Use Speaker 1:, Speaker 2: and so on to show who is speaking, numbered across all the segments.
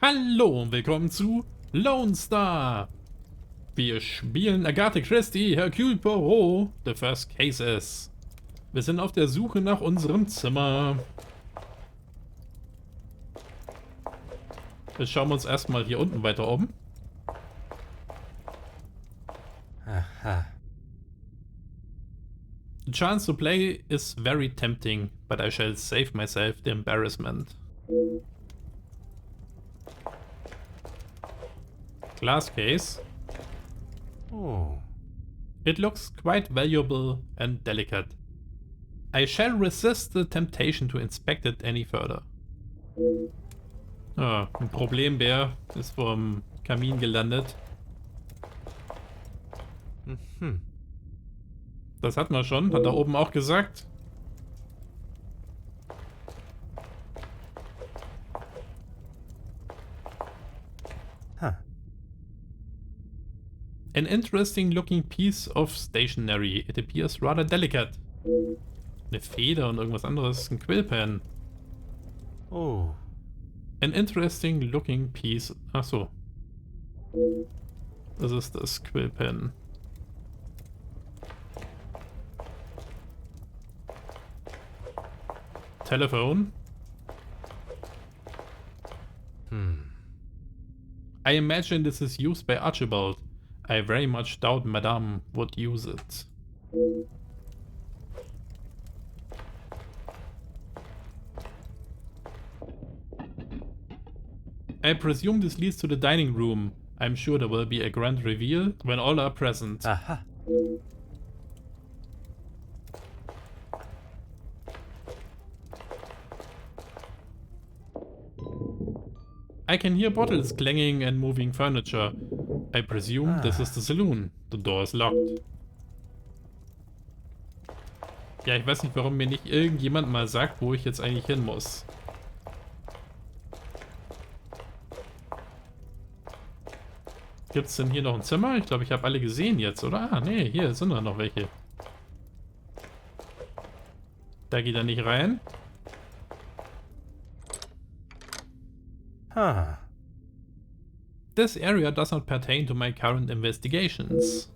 Speaker 1: Hallo und willkommen zu Lonestar. Wir spielen Agatha Christie, Hercule Poirot, The First Cases. Wir sind auf der Suche nach unserem Zimmer. Jetzt schauen wir uns erstmal hier unten weiter um.
Speaker 2: Aha.
Speaker 1: The chance to play is very tempting, but I shall save myself the embarrassment. Glass case.
Speaker 2: Oh.
Speaker 1: It looks quite valuable and delicate. I shall resist the temptation to inspect it any further. Ah, ein Problembär ist vorm Kamin gelandet.
Speaker 2: Mhm.
Speaker 1: Das hatten wir schon, hat er oben auch gesagt.
Speaker 2: Huh.
Speaker 1: An interesting looking piece of stationery. It appears rather delicate. Eine Feder und irgendwas anderes. Ein Quillpen.
Speaker 2: Oh.
Speaker 1: An interesting looking piece. Ach so. Das ist das Quillpen. Telephone. I imagine this is used by Archibald. I very much doubt Madame would use it. I presume this leads to the dining room. I'm sure there will be a grand reveal when all are present.
Speaker 2: Aha.
Speaker 1: I can hear bottles clanging and moving furniture. I presume this is the saloon. The door is locked. Ja, ich weiß nicht, warum mir nicht irgendjemand mal sagt, wo ich jetzt eigentlich hin muss. Gibt's denn hier noch ein Zimmer? Ich glaube, ich habe alle gesehen jetzt, oder? Ah, nee, hier sind noch welche. Da geht er nicht rein.
Speaker 2: Huh.
Speaker 1: This area does not pertain to my current investigations.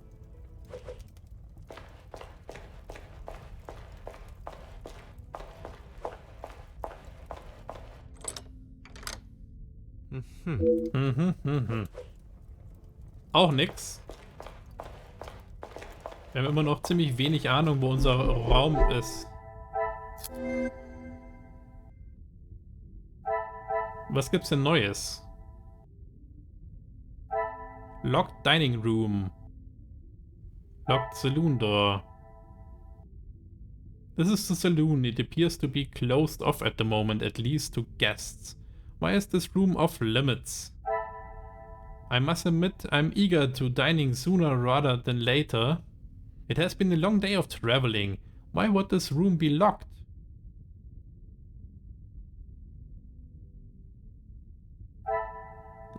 Speaker 1: Auch nix. Wir haben immer noch ziemlich wenig Ahnung, wo unser Raum ist. Was gibt's denn Neues? Locked Dining Room. Locked Saloon Door. This is the saloon. It appears to be closed off at the moment, at least to guests. Why is this room off limits? I must admit, I'm eager to dining sooner rather than later. It has been a long day of traveling. Why would this room be locked?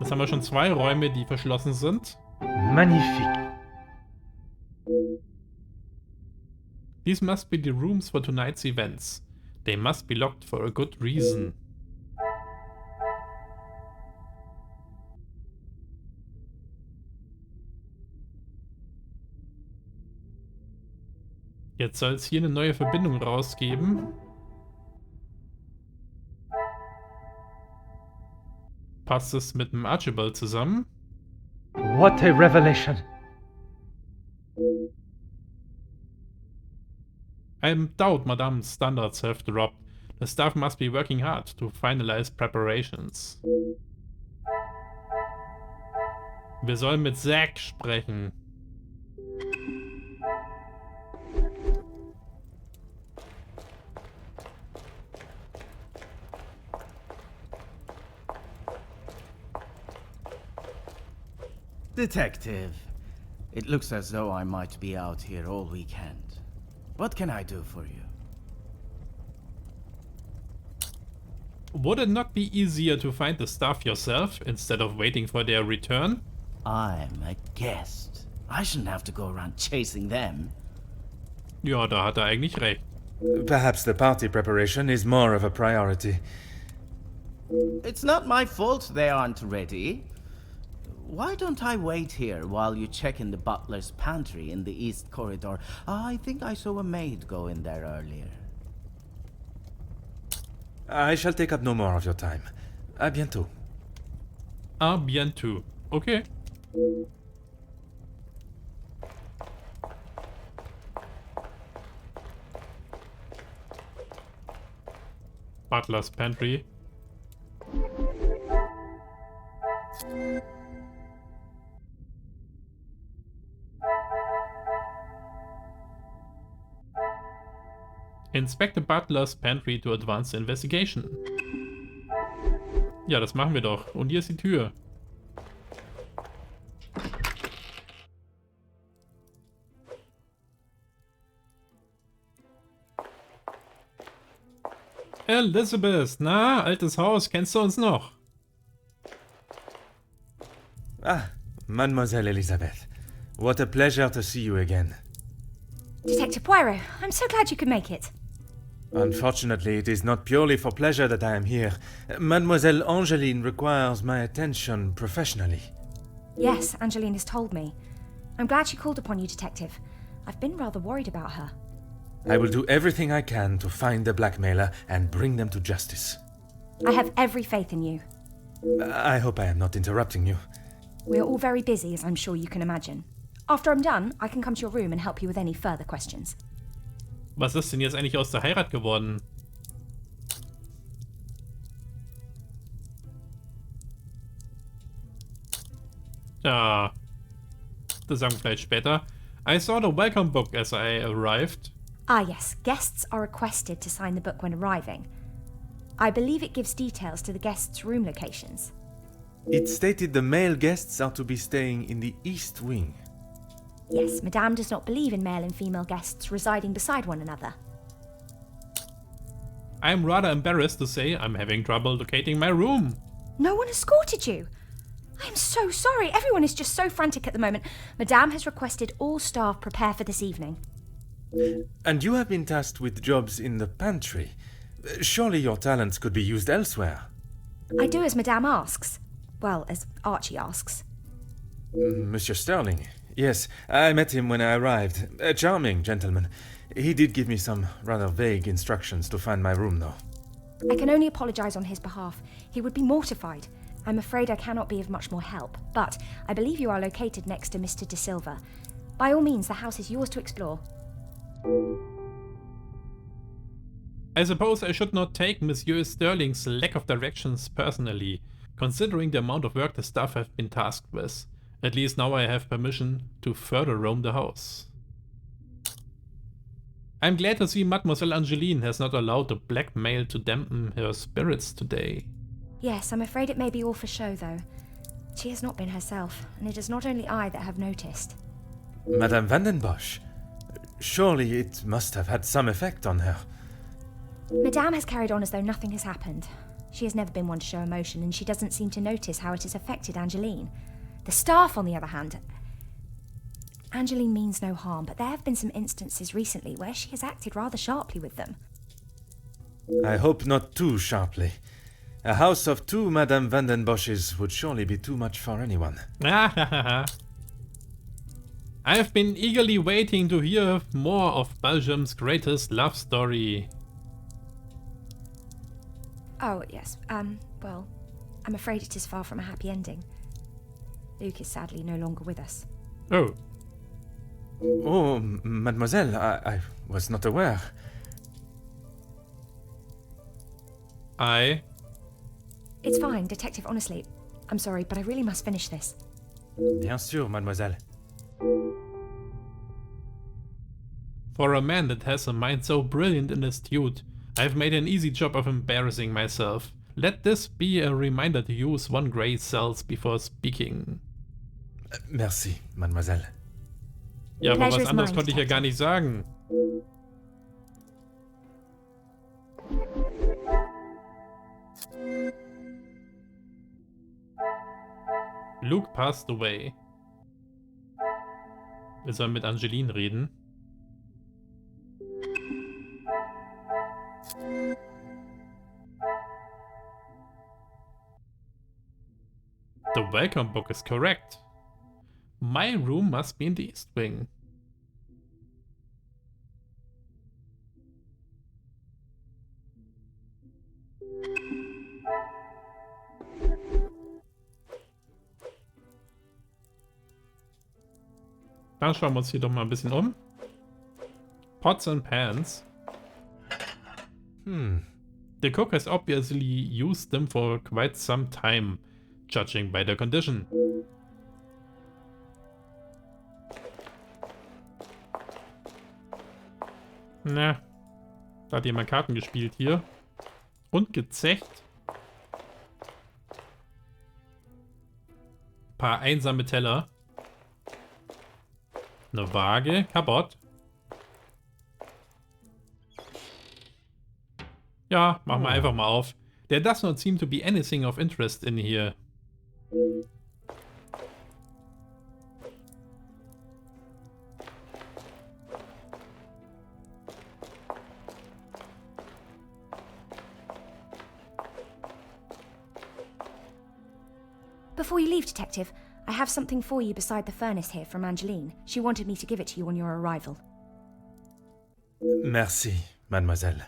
Speaker 1: Jetzt haben wir schon zwei Räume, die verschlossen sind.
Speaker 2: Magnifique.
Speaker 1: These must be the rooms for tonight's events. They must be locked for a good reason. Jetzt soll es hier eine neue Verbindung rausgeben. Passt es mit dem Archibald zusammen?
Speaker 2: What a revelation.
Speaker 1: I doubt Madame's standards have dropped. The staff must be working hard to finalize preparations. Wir sollen mit Zack sprechen.
Speaker 3: Detective, it looks as though I might be out here all weekend. What can I do for you?
Speaker 1: Would it not be easier to find the staff yourself instead of waiting for their return?
Speaker 3: I'm a guest. I shouldn't have to go around chasing them.
Speaker 1: Ja, da hat er eigentlich recht.
Speaker 4: Perhaps the party preparation is more of a priority.
Speaker 3: It's not my fault they aren't ready. Why don't I wait here while you check in the butler's pantry in the east corridor? I think I saw a maid go in there earlier.
Speaker 2: I shall take up no more of your time. À bientôt.
Speaker 1: À bientôt. Okay. Butler's pantry. Inspect the butler's pantry to advance the investigation. Ja, das machen wir doch. Und hier ist die Tür. Elizabeth, na, altes Haus, kennst du uns noch?
Speaker 2: Ah, Mademoiselle Elizabeth. What a pleasure to see you again.
Speaker 4: Detective Poirot, I'm so glad you could make it.
Speaker 2: Unfortunately, it is not purely for pleasure that I am here. Mademoiselle Angeline requires my attention professionally.
Speaker 4: Yes, Angeline has told me. I'm glad she called upon you, Detective. I've been rather worried about her.
Speaker 2: I will do everything I can to find the blackmailer and bring them to justice.
Speaker 4: I have every faith in you.
Speaker 2: I hope I am not interrupting you.
Speaker 4: We are all very busy, as I'm sure you can imagine. After I'm done, I can come to your room and help you with any further questions.
Speaker 1: Was ist denn jetzt eigentlich aus der Heirat geworden? Ja, das sagen wir vielleicht später. I saw the welcome book as I arrived.
Speaker 4: Ah yes, guests are requested to sign the book when arriving. I believe it gives details to the guests' room locations.
Speaker 2: It stated the male guests are to be staying in the east wing.
Speaker 4: Yes, Madame does not believe in male and female guests residing beside one another.
Speaker 1: I'm rather embarrassed to say I'm having trouble locating my room.
Speaker 4: No one escorted you. I am so sorry. Everyone is just so frantic at the moment. Madame has requested all staff prepare for this evening.
Speaker 2: And you have been tasked with jobs in the pantry. Surely your talents could be used elsewhere.
Speaker 4: I do as Madame asks. Well, as Archie asks.
Speaker 2: Monsieur Sterling. Yes, I met him when I arrived. A charming gentleman. He did give me some rather vague instructions to find my room, though.
Speaker 4: I can only apologise on his behalf. He would be mortified. I'm afraid I cannot be of much more help, but I believe you are located next to Mr. De Silva. By all means, the house is yours to explore.
Speaker 1: I suppose I should not take Monsieur Sterling's lack of directions personally, considering the amount of work the staff have been tasked with. At least now I have permission to further roam the house. I'm glad to see Mademoiselle Angeline has not allowed the blackmail to dampen her spirits today.
Speaker 4: Yes, I'm afraid it may be all for show, though. She has not been herself, and it is not only I that have noticed.
Speaker 2: Madame Van Bosch. Surely it must have had some effect on her.
Speaker 4: Madame has carried on as though nothing has happened. She has never been one to show emotion, and she doesn't seem to notice how it has affected Angeline. The staff, on the other hand... Angeline means no harm, but there have been some instances recently where she has acted rather sharply with them.
Speaker 2: I hope not too sharply. A house of two Madame Van Bosches would surely be too much for anyone.
Speaker 1: I have been eagerly waiting to hear more of Belgium's greatest love story.
Speaker 4: Oh, yes. Well, I'm afraid it is far from a happy ending. Luke is sadly no longer with us.
Speaker 1: Oh.
Speaker 2: Oh, mademoiselle, I was not aware.
Speaker 4: It's fine, Detective, honestly. I'm sorry, but I really must finish this.
Speaker 2: Bien sûr, mademoiselle.
Speaker 1: For a man that has a mind so brilliant and astute, I've made an easy job of embarrassing myself. Let this be a reminder to use one gray cells before speaking.
Speaker 2: Merci, mademoiselle.
Speaker 1: Ja, aber
Speaker 4: Pleasure
Speaker 1: was
Speaker 4: is
Speaker 1: anderes
Speaker 4: mine,
Speaker 1: konnte ich ja gar nicht sagen. Luke passed away. Wir sollen mit Angeline reden. The welcome book is correct. My room must be in the east wing. Dann schauen wir uns hier doch mal ein bisschen um. Pots and pans. The cook has obviously used them for quite some time, judging by their condition. Na, da hat jemand Karten gespielt hier. Und gezecht. Paar einsame Teller. Eine Waage, kaputt. Ja, machen wir einfach mal auf. There does not seem to be anything of interest in here.
Speaker 4: Before you leave, Detective, I have something for you beside the furnace here from Angeline. She wanted me to give it to you on your arrival.
Speaker 2: Merci, mademoiselle.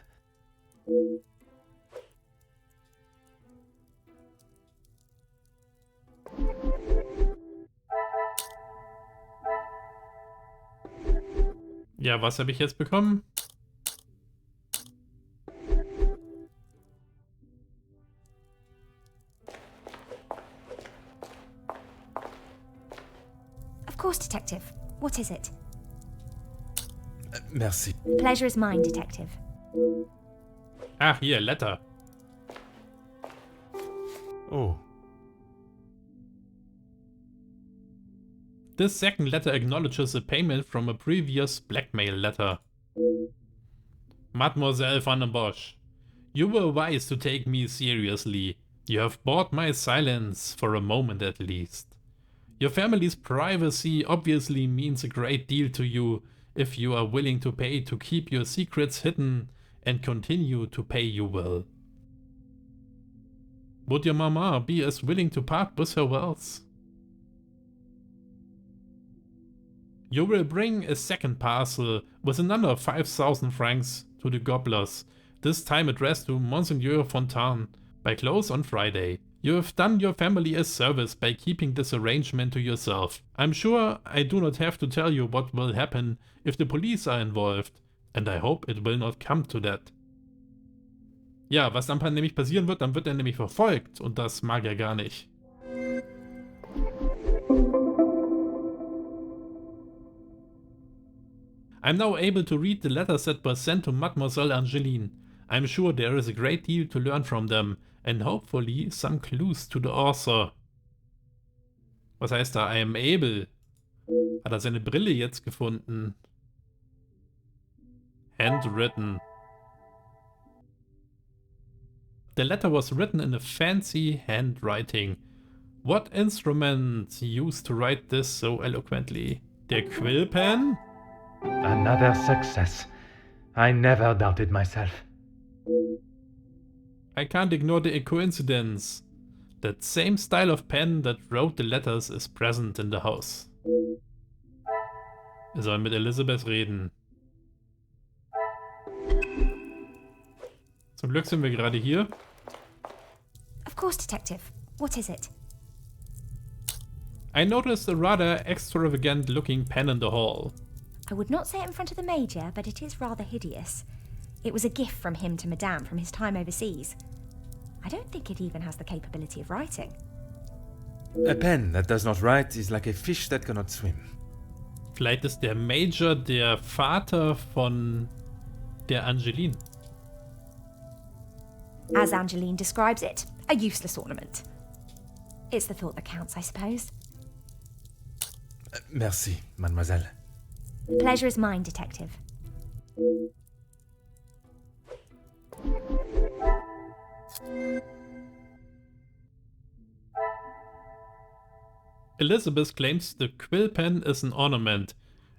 Speaker 1: Ja, was habe ich jetzt bekommen?
Speaker 4: Of course, Detective. What is it?
Speaker 2: Merci.
Speaker 4: Pleasure is mine, Detective.
Speaker 1: Ach, hier, Letter.
Speaker 2: Oh.
Speaker 1: This second letter acknowledges a payment from a previous blackmail letter. Mademoiselle van den Bosch, you were wise to take me seriously. You have bought my silence for a moment at least. Your family's privacy obviously means a great deal to you if you are willing to pay to keep your secrets hidden and continue to pay you well. Would your mama be as willing to part with her wealth? You will bring a second parcel with another 5,000 francs to the gobblers, this time addressed to Monseigneur Fontaine, by close on Friday. You have done your family a service by keeping this arrangement to yourself. I'm sure I do not have to tell you what will happen if the police are involved, and I hope it will not come to that. Ja, was dann nämlich passieren wird, dann wird er nämlich verfolgt, und das mag er gar nicht. I'm now able to read the letters that were sent to Mademoiselle Angeline. I'm sure there is a great deal to learn from them, and hopefully some clues to the author. Was heißt da, I am able? Hat er seine Brille jetzt gefunden? Handwritten. The letter was written in a fancy handwriting. What instrument used to write this so eloquently? Der Quillpen?
Speaker 5: Another success. I never doubted myself.
Speaker 1: I can't ignore the coincidence. That same style of pen that wrote the letters is present in the house. Wir sollen mit Elizabeth reden. Zum Glück sind wir gerade hier.
Speaker 4: Of course, Detective. What is it?
Speaker 1: I noticed a rather extravagant looking pen in the hall.
Speaker 4: I would not say it in front of the Major, but it is rather hideous. It was a gift from him to Madame from his time overseas. I don't think it even has the capability of writing.
Speaker 2: A pen that does not write is like a fish that cannot swim.
Speaker 1: Vielleicht ist der Major der Vater von der Angeline.
Speaker 4: As Angeline describes it, a useless ornament. It's the thought that counts, I suppose.
Speaker 2: Merci, mademoiselle.
Speaker 4: Pleasure is mine, Detective.
Speaker 1: Elizabeth claims the quill pen is an ornament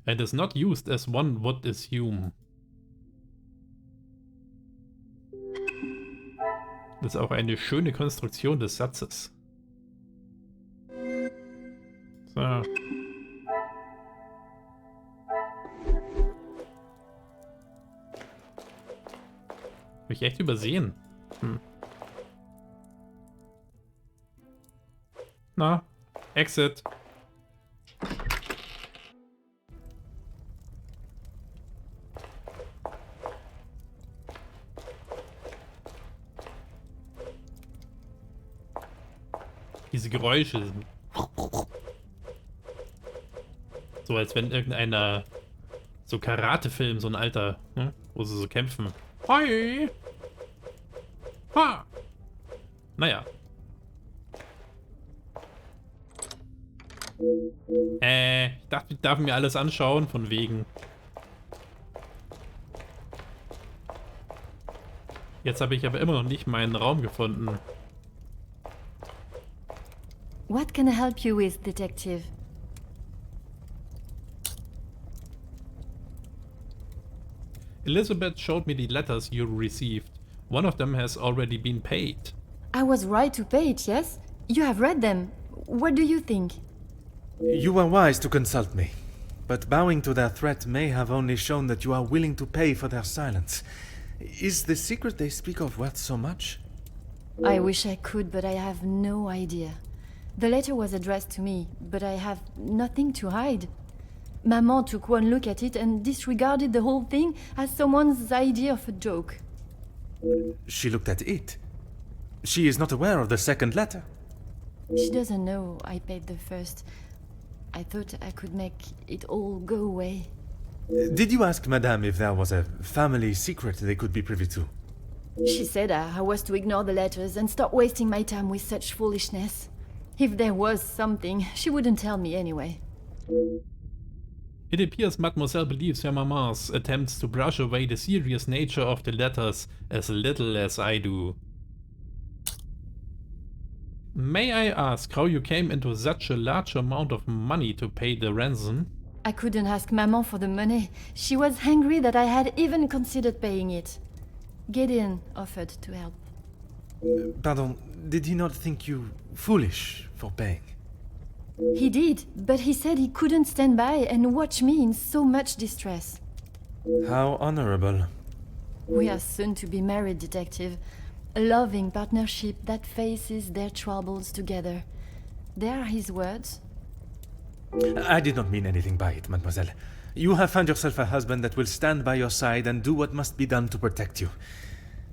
Speaker 1: and is not used as one would assume. Das ist auch eine schöne Konstruktion des Satzes. So. Hab ich echt übersehen. Na, Exit. Diese Geräusche sind so, als wenn irgendeiner so Karate-Film, so ein alter, ne? Wo sie so kämpfen. Hi! Ha! Naja. Ich dachte, ich darf mir alles anschauen, von wegen. Jetzt habe ich aber immer noch nicht meinen Raum gefunden.
Speaker 6: What can I help you with, Detective?
Speaker 1: Elizabeth showed me the letters you received. One of them has already been paid.
Speaker 6: I was right to pay it, yes? You have read them. What do you think?
Speaker 2: You were wise to consult me, but bowing to their threat may have only shown that you are willing to pay for their silence. Is the secret they speak of worth so much?
Speaker 6: I wish I could, but I have no idea. The letter was addressed to me, but I have nothing to hide. Maman took one look at it and disregarded the whole thing as someone's idea of a joke.
Speaker 2: She looked at it. She is not aware of the second letter.
Speaker 6: She doesn't know I paid the first. I thought I could make it all go away.
Speaker 2: Did you ask Madame if there was a family secret they could be privy to?
Speaker 6: She said I was to ignore the letters and stop wasting my time with such foolishness. If there was something, she wouldn't tell me anyway.
Speaker 1: It appears Mademoiselle believes her maman's attempts to brush away the serious nature of the letters as little as I do. May I ask how you came into such a large amount of money to pay the ransom?
Speaker 6: I couldn't ask Maman for the money. She was angry that I had even considered paying it. Gideon offered to help.
Speaker 2: Pardon, did he not think you foolish for paying?
Speaker 6: He did, but he said he couldn't stand by and watch me in so much distress.
Speaker 2: How honorable.
Speaker 6: We are soon to be married, Detective. A loving partnership that faces their troubles together. They are his words.
Speaker 2: I did not mean anything by it, mademoiselle. You have found yourself a husband that will stand by your side and do what must be done to protect you.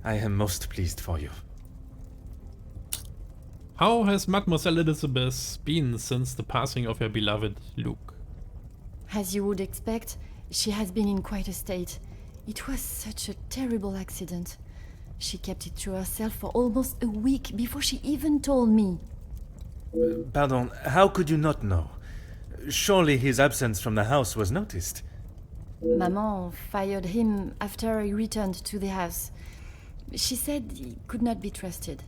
Speaker 2: I am most pleased for you.
Speaker 1: How has Mademoiselle Elizabeth been since the passing of her beloved Luke?
Speaker 6: As you would expect, she has been in quite a state. It was such a terrible accident. She kept it to herself for almost a week before she even told me.
Speaker 2: Pardon, how could you not know? Surely his absence from the house was noticed.
Speaker 6: Maman fired him after he returned to the house. She said he could not be trusted.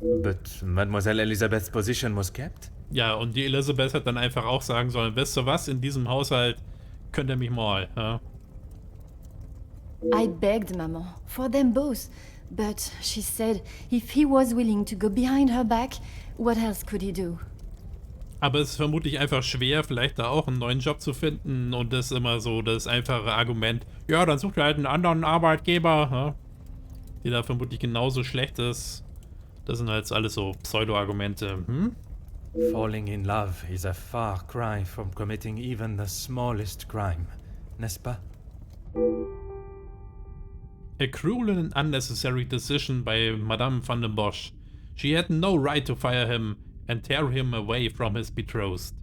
Speaker 2: But Mademoiselle Elizabeth's position was kept?
Speaker 1: Ja, und die Elizabeth hat dann einfach auch sagen sollen, wisst ihr was, in diesem Haushalt könnt ihr mich mal, ja?
Speaker 6: I begged Maman, for them both, but she said if he was willing to go behind her back, what else could he do?
Speaker 1: Aber es ist vermutlich einfach schwer, vielleicht da auch einen neuen Job zu finden und das ist immer so das einfache Argument, ja, dann sucht ihr halt einen anderen Arbeitgeber, ja? Die da vermutlich genauso schlecht ist. Das sind halt alles so Pseudo-Argumente,
Speaker 2: Falling in love is a far cry from committing even the smallest crime, n'est-ce pas?
Speaker 1: A cruel and unnecessary decision by Madame van den Bosch. She had no right to fire him and tear him away from his betrothed.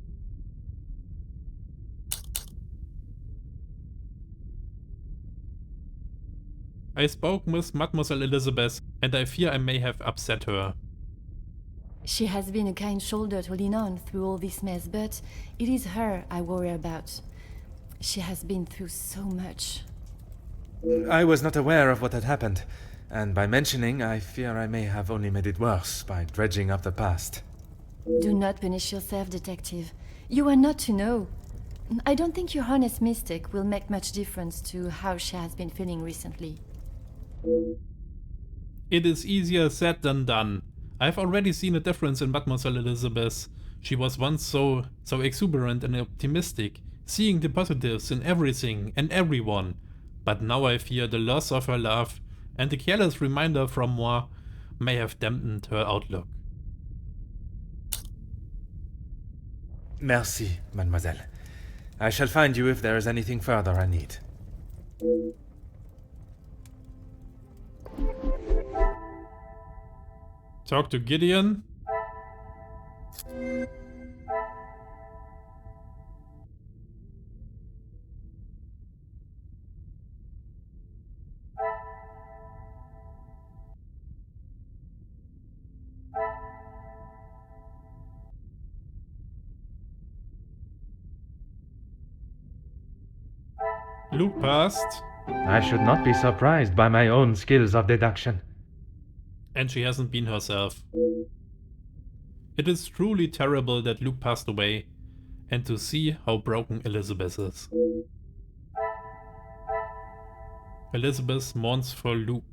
Speaker 1: I spoke with Mademoiselle Elizabeth, and I fear I may have upset her.
Speaker 6: She has been a kind shoulder to lean on through all this mess, but it is her I worry about. She has been through so much.
Speaker 2: I was not aware of what had happened, and by mentioning, I fear I may have only made it worse by dredging up the past.
Speaker 6: Do not punish yourself, Detective. You are not to know. I don't think your honest mistake will make much difference to how she has been feeling recently.
Speaker 1: It is easier said than done. I've already seen a difference in Mademoiselle Elizabeth. She was once so exuberant and optimistic, seeing the positives in everything and everyone. But now I fear the loss of her love and the careless reminder from moi may have dampened her outlook.
Speaker 2: Merci, mademoiselle. I shall find you if there is anything further I need.
Speaker 1: Talk to Gideon. Luke passed,
Speaker 5: I should not be surprised by my own skills of deduction.
Speaker 1: and she hasn't been herself. It is truly terrible that Luke passed away, and to see how broken Elizabeth is. Elizabeth mourns for Luke.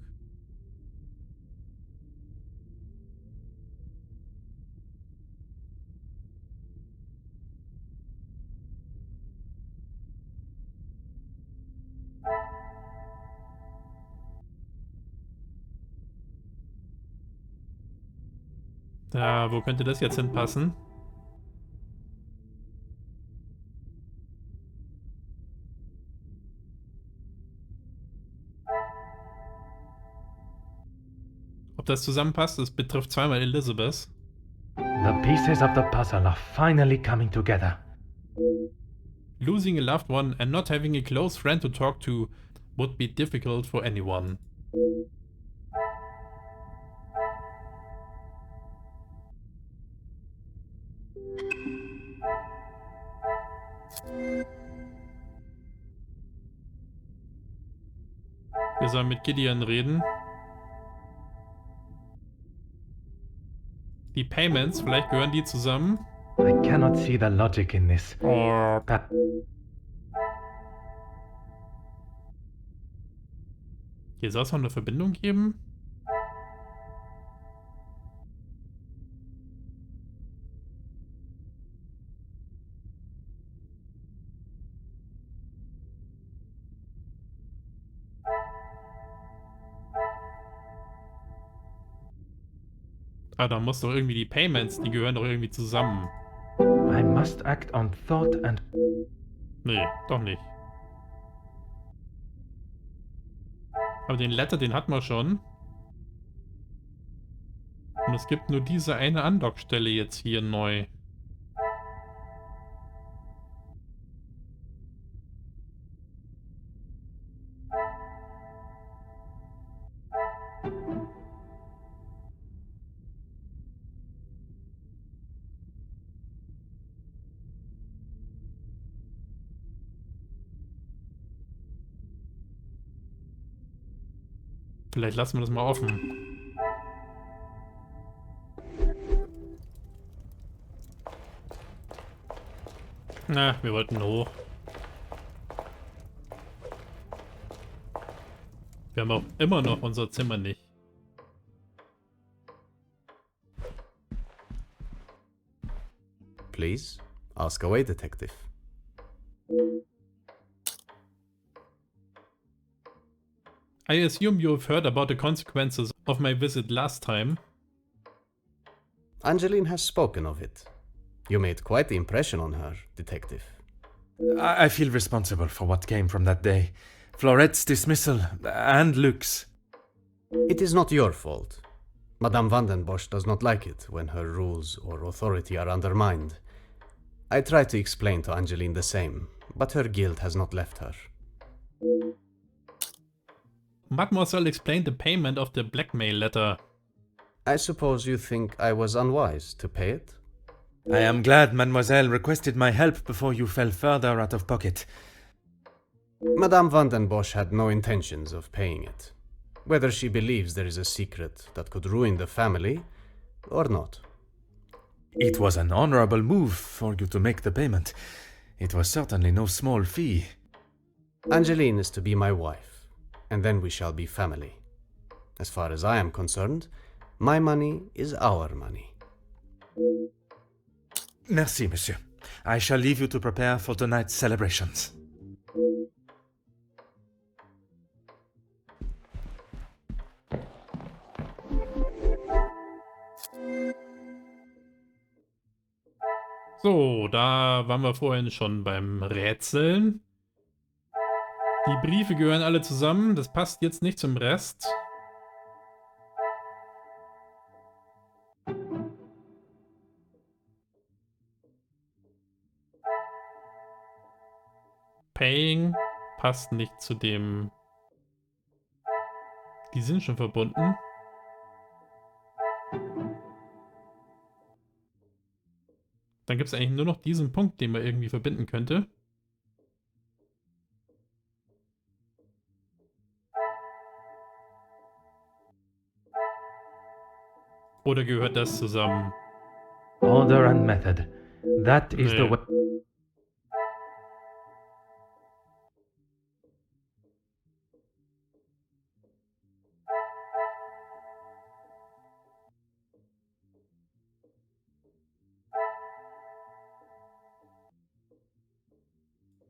Speaker 1: Da, wo könnte das jetzt hinpassen? Ob das zusammenpasst, das betrifft zweimal Elizabeth.
Speaker 5: The pieces of the puzzle are finally coming together.
Speaker 1: Losing a loved one and not having a close friend to talk to would be difficult for anyone. Wir sollen mit Gideon reden. Die Payments, vielleicht gehören die zusammen.
Speaker 5: I cannot see the logic in this.
Speaker 1: Hier soll es noch eine Verbindung geben. Ah, da muss doch irgendwie die Payments, die gehören doch irgendwie zusammen.
Speaker 5: I must act on thought and...
Speaker 1: Nee, doch nicht. Aber den Letter, den hatten wir schon. Und es gibt nur diese eine Andockstelle jetzt hier neu. Vielleicht lassen wir das mal offen. Na, wir wollten hoch. Wir haben auch immer noch unser Zimmer nicht.
Speaker 7: Please, ask away, Detective.
Speaker 1: I assume you have heard about the consequences of my visit last time.
Speaker 7: Angeline has spoken of it. You made quite the impression on her, Detective.
Speaker 2: I feel responsible for what came from that day. Florette's dismissal and Luke's.
Speaker 7: It is not your fault. Madame van den Bosch does not like it when her rules or authority are undermined. I tried to explain to Angeline the same, but her guilt has not left her.
Speaker 1: Mademoiselle explained the payment of the blackmail letter.
Speaker 7: I suppose you think I was unwise to pay it?
Speaker 2: I am glad Mademoiselle requested my help before you fell further out of pocket.
Speaker 7: Madame van den Bosch had no intentions of paying it, whether she believes there is a secret that could ruin the family or not.
Speaker 2: It was an honorable move for you to make the payment. It was certainly no small fee.
Speaker 7: Angeline is to be my wife, and then we shall be family. As far as I am concerned, my money is our money.
Speaker 2: Merci, monsieur. I shall leave you to prepare for tonight's celebrations.
Speaker 1: So, da waren wir vorhin schon beim Rätseln. Die Briefe gehören alle zusammen. Das passt jetzt nicht zum Rest. Paying passt nicht zu dem... Die sind schon verbunden. Dann gibt es eigentlich nur noch diesen Punkt, den man irgendwie verbinden könnte. Oder gehört das zusammen?
Speaker 5: Order and method. That is the
Speaker 1: Nee.
Speaker 5: way.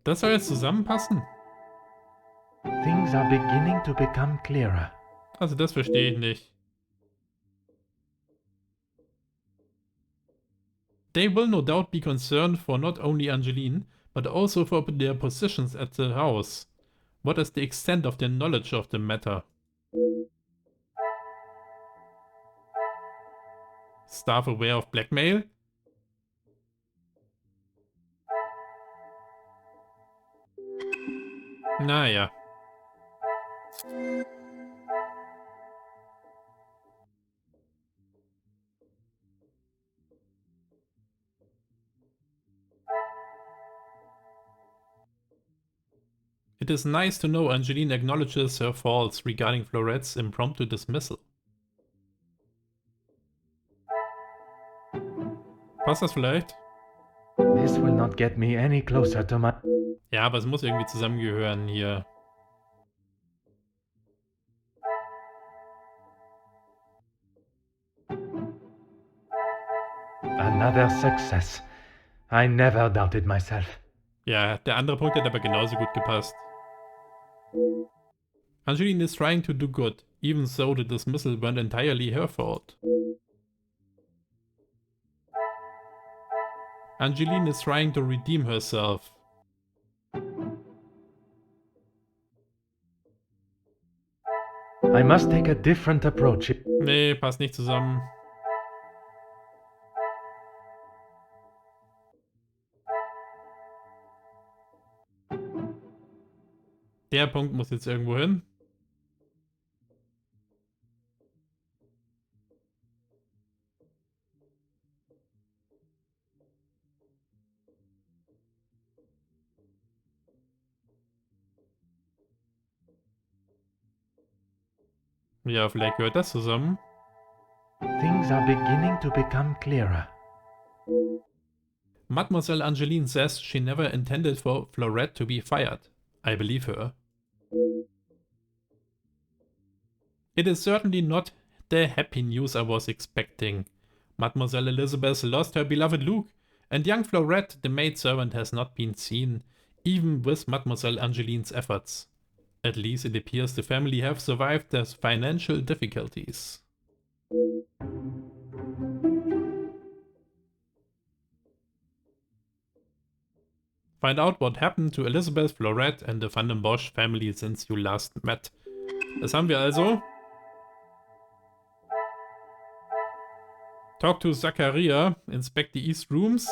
Speaker 1: Das soll jetzt zusammenpassen?
Speaker 5: Things are beginning to become clearer.
Speaker 1: Also das verstehe ich nicht. They will no doubt be concerned for not only Angeline, but also for their positions at the house. What is the extent of their knowledge of the matter? Staff aware of blackmail? Naja. It is nice to know Angeline acknowledges her faults regarding Florette's impromptu dismissal. Passt das vielleicht?
Speaker 5: This will not get me any closer to my...
Speaker 1: Ja, aber es muss irgendwie zusammengehören hier.
Speaker 5: Another success. I never doubted myself.
Speaker 1: Ja, der andere Punkt hat aber genauso gut gepasst. Angeline is trying to do good, even though the dismissal weren't entirely her fault. Angeline is trying to redeem herself.
Speaker 5: I must take a different approach.
Speaker 1: Nee, passt nicht zusammen. Der Punkt muss jetzt irgendwo hin. Ja, vielleicht gehört das zusammen.
Speaker 5: Things are beginning to become clearer.
Speaker 1: Mademoiselle Angeline says she never intended for Florette to be fired. I believe her. It is certainly not the happy news I was expecting. Mademoiselle Elizabeth lost her beloved Luke, and young Florette, the maidservant, has not been seen, even with Mademoiselle Angeline's efforts. At least it appears the family have survived their financial difficulties. Find out what happened to Elizabeth, Florette and the Van den Bosch family since you last met. Das haben wir also. Talk to Zachariah, inspect the East Rooms.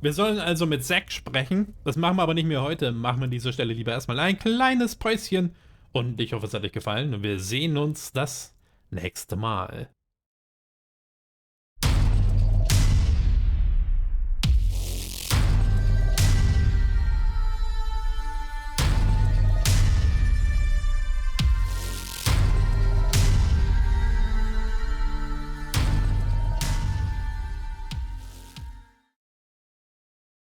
Speaker 1: Wir sollen also mit Zack sprechen. Das machen wir aber nicht mehr heute. Machen wir an dieser Stelle lieber erstmal ein kleines Päuschen. Und ich hoffe, es hat euch gefallen. Und wir sehen uns das nächste Mal.